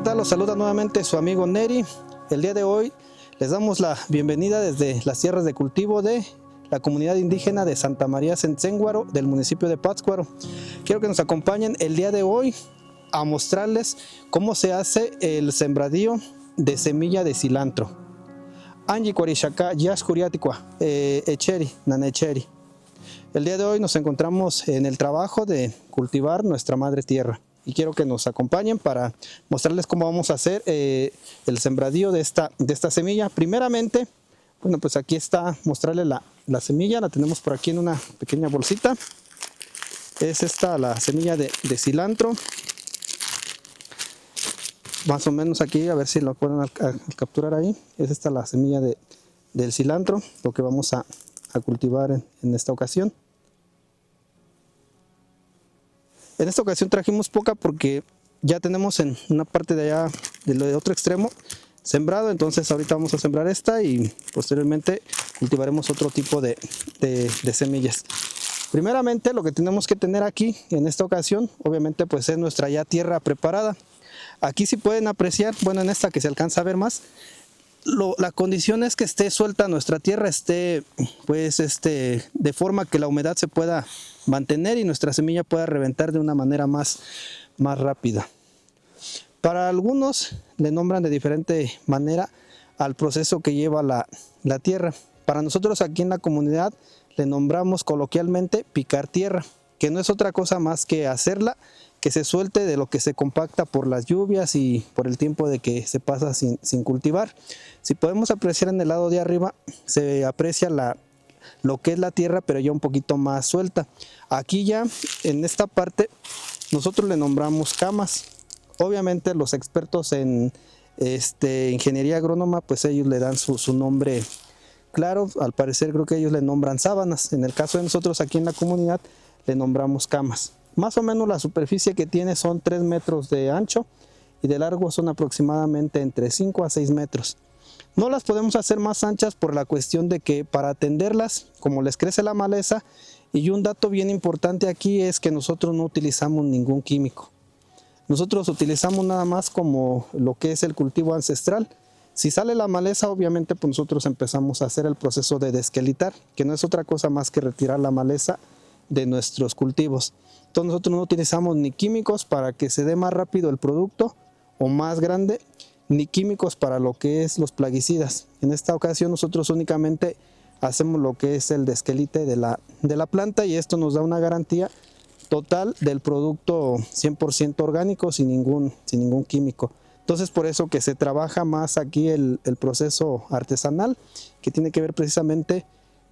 tal? Los saluda nuevamente su amigo Neri. El día de hoy les damos la bienvenida desde las tierras de cultivo de la comunidad indígena de Santa María Centzénguaro del municipio de Pátzcuaro. Quiero que nos acompañen el día de hoy a mostrarles cómo se hace el sembradío de semilla de cilantro. Anji Cuarishaka, Yash Curiaticua, Echeri, Nanecheri. El día de hoy nos encontramos en el trabajo de cultivar nuestra madre tierra. Y quiero que nos acompañen para mostrarles cómo vamos a hacer el sembradío de esta semilla. Primeramente, bueno, pues aquí está, mostrarles la semilla. La tenemos por aquí en una pequeña bolsita. Es esta la semilla de cilantro. Más o menos aquí, a ver si lo pueden capturar ahí. Es esta la semilla del cilantro, lo que vamos a cultivar en esta ocasión. En esta ocasión trajimos poca porque ya tenemos en una parte de allá, del otro extremo, sembrado. Entonces ahorita vamos a sembrar esta y posteriormente cultivaremos otro tipo de semillas. Primeramente lo que tenemos que tener aquí en esta ocasión, obviamente pues es nuestra ya tierra preparada. Aquí sí pueden apreciar, bueno, en esta que se alcanza a ver más, la condición es que esté suelta nuestra tierra, esté pues de forma que la humedad se pueda mantener y nuestra semilla pueda reventar de una manera más rápida. Para algunos le nombran de diferente manera al proceso que lleva la tierra. Para nosotros aquí en la comunidad le nombramos coloquialmente picar tierra, que no es otra cosa más que hacerla que se suelte de lo que se compacta por las lluvias y por el tiempo de que se pasa sin cultivar. Si podemos apreciar en el lado de arriba, se aprecia lo que es la tierra, pero ya un poquito más suelta. Aquí ya, en esta parte, nosotros le nombramos camas. Obviamente los expertos en ingeniería agrónoma, pues ellos le dan su nombre claro. Al parecer creo que ellos le nombran sábanas. En el caso de nosotros aquí en la comunidad, le nombramos camas. Más o menos la superficie que tiene son 3 metros de ancho y de largo son aproximadamente entre 5 a 6 metros. No las podemos hacer más anchas por la cuestión de que para atenderlas, como les crece la maleza, y un dato bien importante aquí es que nosotros no utilizamos ningún químico. Nosotros utilizamos nada más como lo que es el cultivo ancestral. Si sale la maleza, obviamente pues nosotros empezamos a hacer el proceso de desquelitar, que no es otra cosa más que retirar la maleza de nuestros cultivos. Entonces nosotros no utilizamos ni químicos para que se dé más rápido el producto o más grande, ni químicos para lo que es los plaguicidas. En esta ocasión nosotros únicamente hacemos lo que es el desquelite de la planta y esto nos da una garantía total del producto 100% orgánico sin ningún químico. Entonces por eso que se trabaja más aquí el proceso artesanal, que tiene que ver precisamente,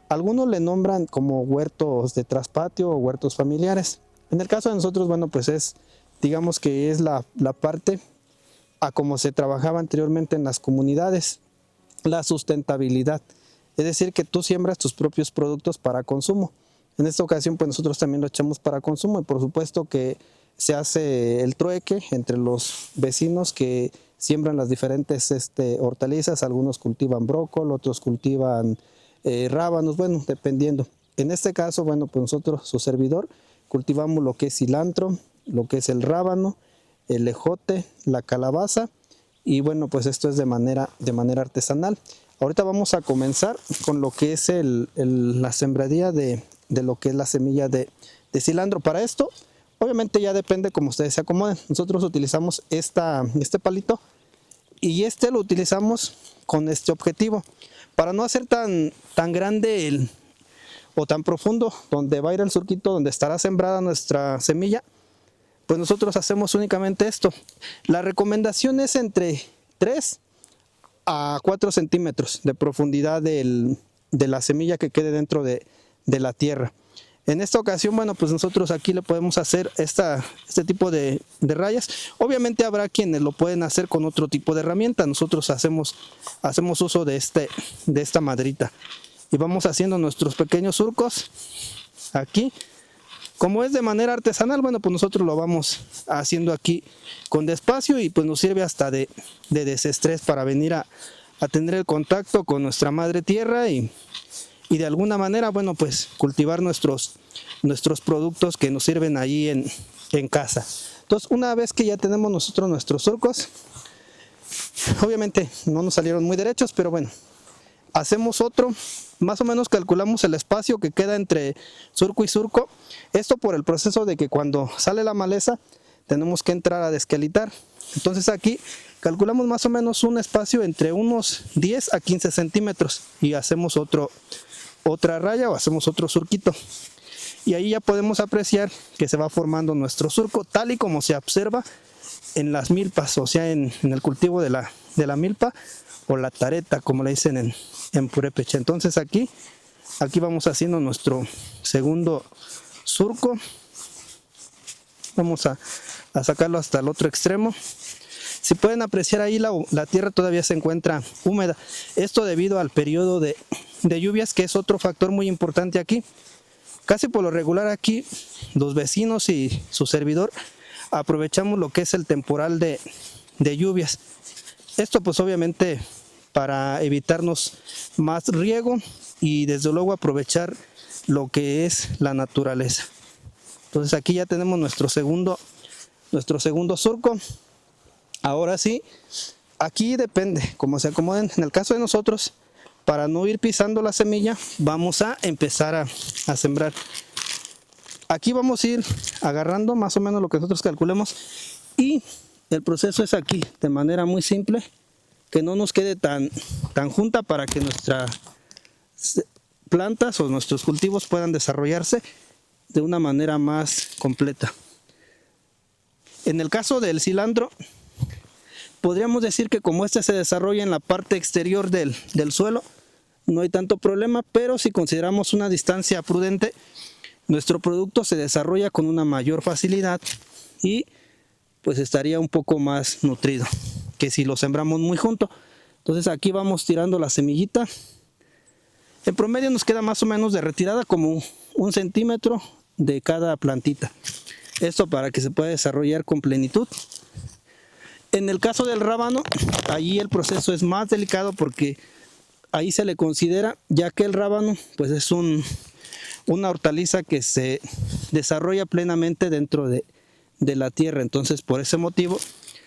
algunos le nombran como huertos de traspatio o huertos familiares. En el caso de nosotros, bueno, pues digamos que es la parte a como se trabajaba anteriormente en las comunidades, la sustentabilidad. Es decir, que tú siembras tus propios productos para consumo. En esta ocasión, pues nosotros también lo echamos para consumo y por supuesto que se hace el trueque entre los vecinos que siembran las diferentes hortalizas. Algunos cultivan brócoli, otros cultivan rábanos, bueno, dependiendo. En este caso, bueno, pues nosotros, su servidor, cultivamos lo que es cilantro, lo que es el rábano, el ejote, la calabaza y bueno, pues esto es de manera artesanal. Ahorita vamos a comenzar con lo que es la sembradía de lo que es la semilla de cilantro. Para esto, obviamente ya depende como ustedes se acomoden. Nosotros utilizamos este palito y lo utilizamos con este objetivo. Para no hacer tan grande o tan profundo donde va a ir el surquito donde estará sembrada nuestra semilla, pues nosotros hacemos únicamente esto. La recomendación es entre 3 a 4 centímetros de profundidad de la semilla que quede dentro de la tierra. En esta ocasión, bueno, pues nosotros aquí le podemos hacer este tipo de rayas. Obviamente habrá quienes lo pueden hacer con otro tipo de herramienta. Nosotros hacemos uso de esta madrita. Y vamos haciendo nuestros pequeños surcos aquí. Como es de manera artesanal, bueno, pues nosotros lo vamos haciendo aquí con despacio y pues nos sirve hasta de desestrés para venir a tener el contacto con nuestra madre tierra y de alguna manera, bueno, pues cultivar nuestros productos que nos sirven ahí en casa. Entonces, una vez que ya tenemos nosotros nuestros surcos, obviamente no nos salieron muy derechos, pero bueno, hacemos otro, más o menos calculamos el espacio que queda entre surco y surco. Esto por el proceso de que cuando sale la maleza tenemos que entrar a desquelitar. Entonces aquí calculamos más o menos un espacio entre unos 10 a 15 centímetros y hacemos otra raya o hacemos otro surquito. Y ahí ya podemos apreciar que se va formando nuestro surco tal y como se observa en las milpas, o sea en el cultivo de la milpa o la tareta, como le dicen en purépecha. Entonces aquí vamos haciendo nuestro segundo surco. Vamos a sacarlo hasta el otro extremo. Si pueden apreciar ahí la tierra todavía se encuentra húmeda. Esto debido al periodo de lluvias, que es otro factor muy importante aquí. Casi por lo regular aquí los vecinos y su servidor aprovechamos lo que es el temporal de lluvias. Esto pues obviamente para evitarnos más riego y desde luego aprovechar lo que es la naturaleza. Entonces aquí ya tenemos nuestro segundo surco. Ahora sí, aquí depende cómo se acomoden. En el caso de nosotros, para no ir pisando la semilla, vamos a empezar a sembrar. Aquí vamos a ir agarrando más o menos lo que nosotros calculemos y el proceso es aquí, de manera muy simple, que no nos quede tan junta para que nuestras plantas o nuestros cultivos puedan desarrollarse de una manera más completa. En el caso del cilantro, podríamos decir que como este se desarrolla en la parte exterior del suelo, no hay tanto problema, pero si consideramos una distancia prudente, nuestro producto se desarrolla con una mayor facilidad y pues estaría un poco más nutrido que si lo sembramos muy junto. Entonces aquí vamos tirando la semillita. En promedio nos queda más o menos de retirada como 1 centímetro de cada plantita. Esto para que se pueda desarrollar con plenitud. En el caso del rábano, allí el proceso es más delicado porque ahí se le considera, ya que el rábano pues es una hortaliza que se desarrolla plenamente dentro de la tierra. Entonces por ese motivo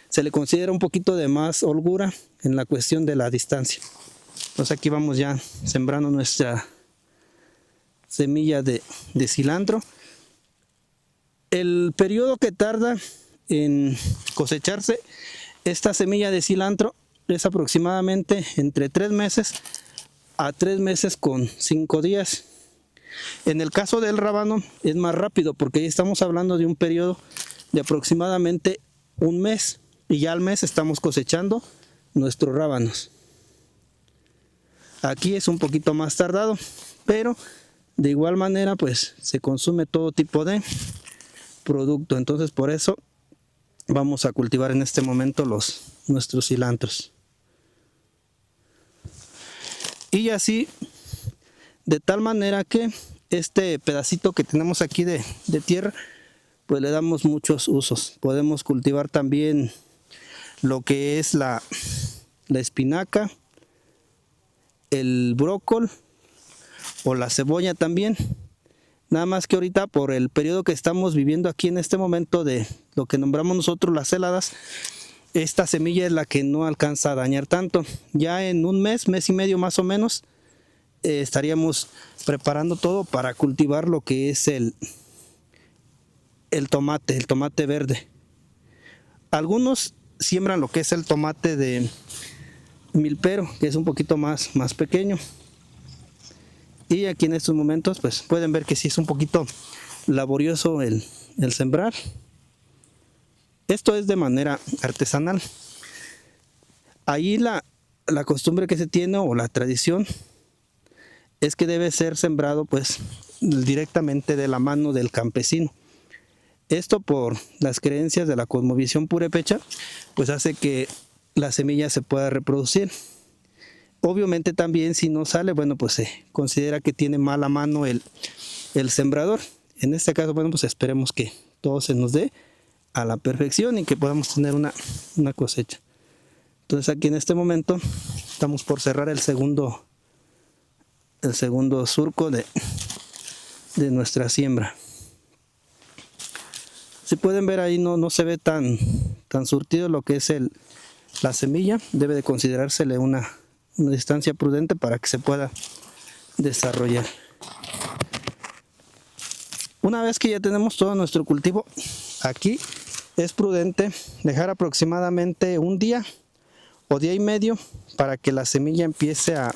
se le considera un poquito de más holgura en la cuestión de la distancia. Entonces aquí vamos ya sembrando nuestra semilla de cilantro. El periodo que tarda en cosecharse esta semilla de cilantro es aproximadamente entre 3 meses a 3 meses con 5 días. En el caso del rábano es más rápido porque ahí estamos hablando de un periodo de aproximadamente 1 mes y ya al mes estamos cosechando nuestros rábanos. Aquí es un poquito más tardado, pero de igual manera pues se consume todo tipo de producto. Entonces por eso vamos a cultivar en este momento nuestros cilantros. Y así, de tal manera que este pedacito que tenemos aquí de tierra, pues le damos muchos usos. Podemos cultivar también lo que es la espinaca, el brócoli o la cebolla también. Nada más que ahorita por el periodo que estamos viviendo aquí en este momento de lo que nombramos nosotros las heladas, esta semilla es la que no alcanza a dañar tanto. Ya en 1 mes, mes y medio más o menos, estaríamos preparando todo para cultivar lo que es el tomate verde. Algunos siembran lo que es el tomate de milpero, que es un poquito más pequeño. Y aquí en estos momentos pues pueden ver que sí es un poquito laborioso el sembrar. Esto es de manera artesanal. Ahí la costumbre que se tiene o la tradición es que debe ser sembrado pues directamente de la mano del campesino. Esto por las creencias de la cosmovisión purépecha pues hace que la semilla se pueda reproducir. Obviamente también si no sale, bueno, pues se considera que tiene mala mano el sembrador. En este caso, bueno, pues esperemos que todo se nos dé a la perfección y que podamos tener una cosecha. Entonces aquí en este momento estamos por cerrar el segundo surco de nuestra siembra. Si pueden ver ahí no se ve tan surtido lo que es la semilla. Debe de considerársele una distancia prudente para que se pueda desarrollar. Una vez que ya tenemos todo nuestro cultivo aquí, es prudente dejar aproximadamente un día o día y medio para que la semilla empiece a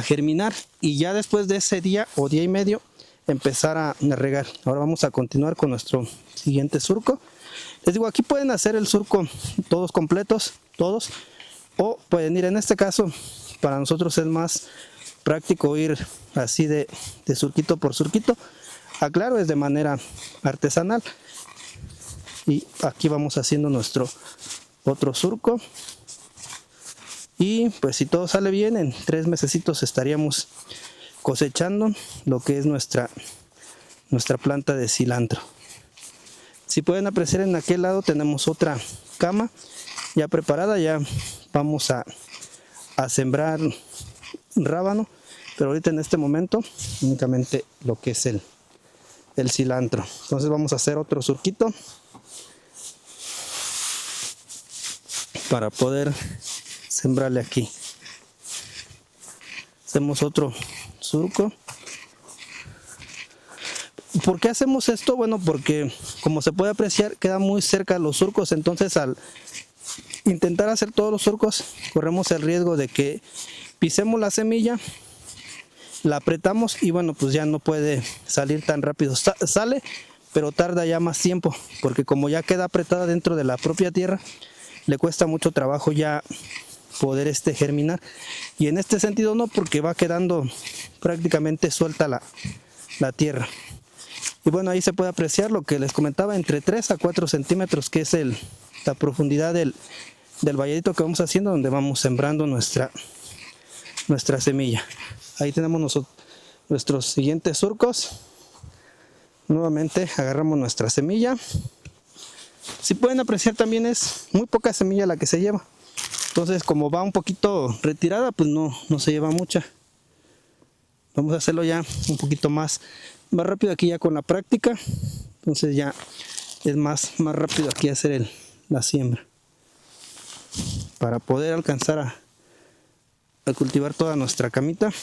germinar, y ya después de ese día o día y medio empezar a regar. Ahora vamos a continuar con nuestro siguiente surco. Les digo, aquí pueden hacer el surco todos completos, todos, o pueden ir, en este caso para nosotros es más práctico ir así de surquito por surquito. Aclaro, es de manera artesanal. Y aquí vamos haciendo nuestro otro surco. Y pues si todo sale bien, en 3 mesecitos estaríamos cosechando lo que es nuestra planta de cilantro. Si pueden apreciar, en aquel lado tenemos otra cama ya preparada. Ya vamos a sembrar rábano, pero ahorita en este momento únicamente lo que es el cilantro. Entonces vamos a hacer otro surquito para poder sembrarle aquí. Hacemos otro surco. ¿Por qué hacemos esto? Bueno, porque como se puede apreciar, queda muy cerca los surcos. Entonces, al intentar hacer todos los surcos, corremos el riesgo de que pisemos la semilla, la apretamos y bueno, pues ya no puede salir tan rápido. Sale, pero tarda ya más tiempo, porque como ya queda apretada dentro de la propia tierra, le cuesta mucho trabajo ya poder germinar. Y en este sentido no, porque va quedando prácticamente suelta la tierra. Y bueno, ahí se puede apreciar lo que les comentaba, entre 3 a 4 centímetros, que es la profundidad del valladito que vamos haciendo, donde vamos sembrando nuestra semilla. Ahí tenemos nuestros siguientes surcos. Nuevamente agarramos nuestra semilla. Si pueden apreciar, también es muy poca semilla la que se lleva. Entonces, como va un poquito retirada, pues no se lleva mucha. Vamos a hacerlo ya un poquito más rápido aquí ya con la práctica. Entonces ya es más rápido aquí hacer la siembra, para poder alcanzar a cultivar toda nuestra camita.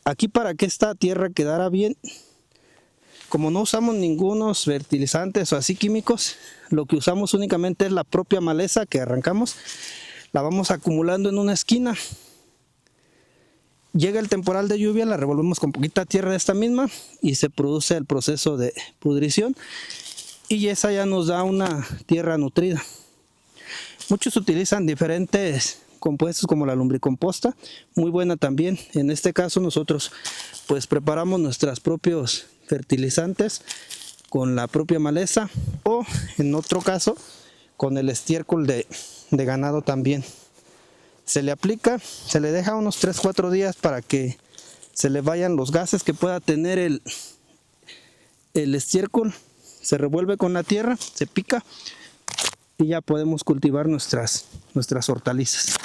Aquí, para que esta tierra quedara bien, como no usamos ningunos fertilizantes o así químicos, lo que usamos únicamente es la propia maleza que arrancamos. La vamos acumulando en una esquina. Llega el temporal de lluvia, la revolvemos con poquita tierra de esta misma y se produce el proceso de pudrición, y esa ya nos da una tierra nutrida. Muchos utilizan diferentes compuestos como la lumbricomposta, muy buena también. En este caso nosotros pues preparamos nuestros propios fertilizantes con la propia maleza, o en otro caso con el estiércol de ganado también. Se le aplica, se le deja unos 3-4 días para que se le vayan los gases que pueda tener el estiércol. Se revuelve con la tierra, se pica y ya podemos cultivar nuestras hortalizas.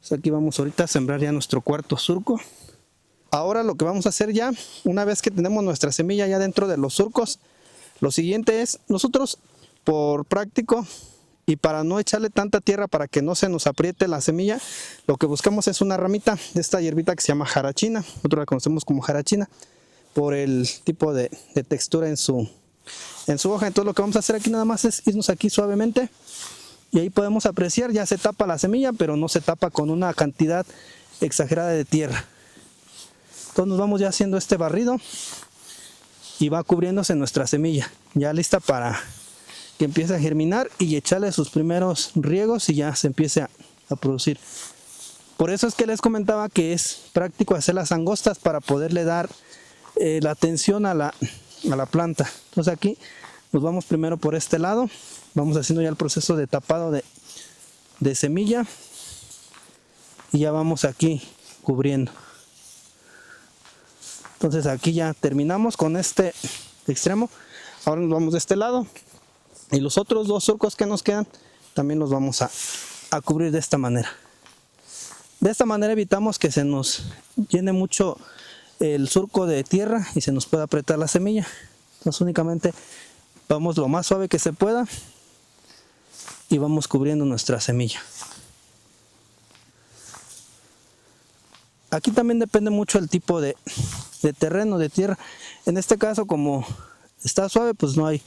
Pues aquí vamos ahorita a sembrar ya nuestro cuarto surco. Ahora lo que vamos a hacer, ya una vez que tenemos nuestra semilla ya dentro de los surcos, lo siguiente es, nosotros por práctico y para no echarle tanta tierra para que no se nos apriete la semilla, lo que buscamos es una ramita de esta hierbita que se llama jarachina. Nosotros la conocemos como jarachina por el tipo de textura en su hoja. Entonces lo que vamos a hacer aquí nada más es irnos aquí suavemente, y ahí podemos apreciar, ya se tapa la semilla, pero no se tapa con una cantidad exagerada de tierra. Entonces nos vamos ya haciendo este barrido y va cubriéndose nuestra semilla, ya lista para que empiece a germinar y echarle sus primeros riegos y ya se empiece a producir. Por eso es que les comentaba que es práctico hacer las angostas para poderle dar la atención a la planta. Entonces aquí nos vamos primero por este lado, vamos haciendo ya el proceso de tapado de semilla y ya vamos aquí cubriendo. Entonces aquí ya terminamos con este extremo. Ahora nos vamos de este lado y los otros 2 surcos que nos quedan también los vamos a cubrir de esta manera. De esta manera evitamos que se nos llene mucho el surco de tierra y se nos pueda apretar la semilla. Entonces únicamente vamos lo más suave que se pueda y vamos cubriendo nuestra semilla. Aquí también depende mucho el tipo de terreno, de tierra. En este caso, como está suave, pues no hay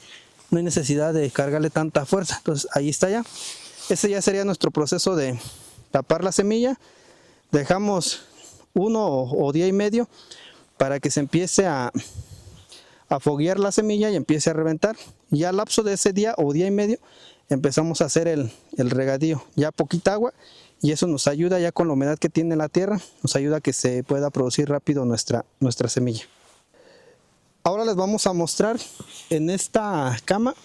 necesidad de cargarle tanta fuerza. Entonces ahí está ya. Ese ya sería nuestro proceso de tapar la semilla. Dejamos 1 o día y medio para que se empiece a foguear la semilla y empiece a reventar. Y al lapso de ese día o día y medio empezamos a hacer el regadío. Ya poquita agua, y eso nos ayuda, ya con la humedad que tiene la tierra, nos ayuda a que se pueda producir rápido nuestra semilla. Ahora les vamos a mostrar en esta cama.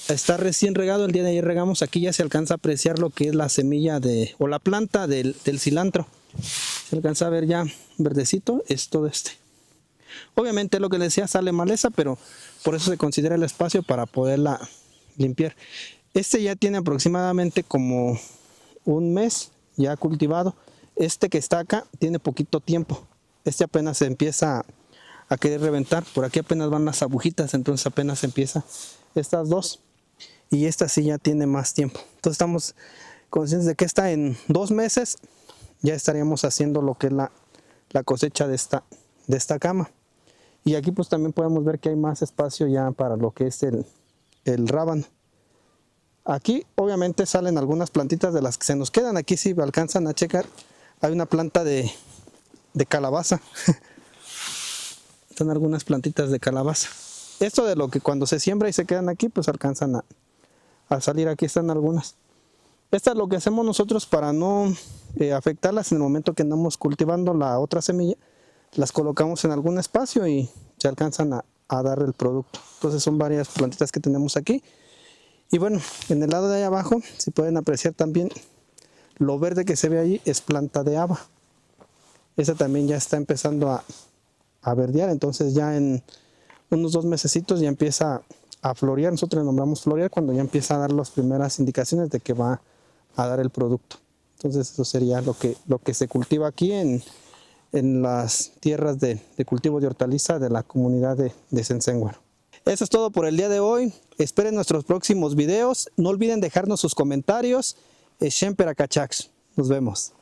Está recién regado, el día de ayer regamos. Aquí ya se alcanza a apreciar lo que es la semilla o la planta del cilantro. Se alcanza a ver ya verdecito, es todo este. Obviamente lo que les decía, sale maleza, pero por eso se considera el espacio para poderla limpiar. Este ya tiene aproximadamente como un mes ya cultivado. Este que está acá tiene poquito tiempo. Este apenas se empieza a querer reventar. Por aquí apenas van las agujitas, entonces apenas empieza estas dos. Y esta sí ya tiene más tiempo. Entonces estamos conscientes de que esta en 2 meses ya estaríamos haciendo lo que es la cosecha de esta cama. Y aquí pues también podemos ver que hay más espacio ya para lo que es el rábano. Aquí obviamente salen algunas plantitas de las que se nos quedan. Aquí si alcanzan a checar, hay una planta de calabaza. Están algunas plantitas de calabaza. Esto de lo que cuando se siembra y se quedan aquí, pues alcanzan a salir. Aquí están algunas. Esta es lo que hacemos nosotros para no afectarlas en el momento que andamos cultivando la otra semilla. Las colocamos en algún espacio y se alcanzan a dar el producto. Entonces son varias plantitas que tenemos aquí. Y bueno, en el lado de ahí abajo, si pueden apreciar también, lo verde que se ve allí es planta de haba. Esa también ya está empezando a verdear, entonces ya en unos 2 mesecitos ya empieza a florear. Nosotros le nombramos florear cuando ya empieza a dar las primeras indicaciones de que va a dar el producto. Entonces eso sería lo que se cultiva aquí en las tierras de cultivo de hortaliza de la comunidad de Censénguaro. Eso es todo por el día de hoy. Esperen nuestros próximos videos. No olviden dejarnos sus comentarios. Nos vemos.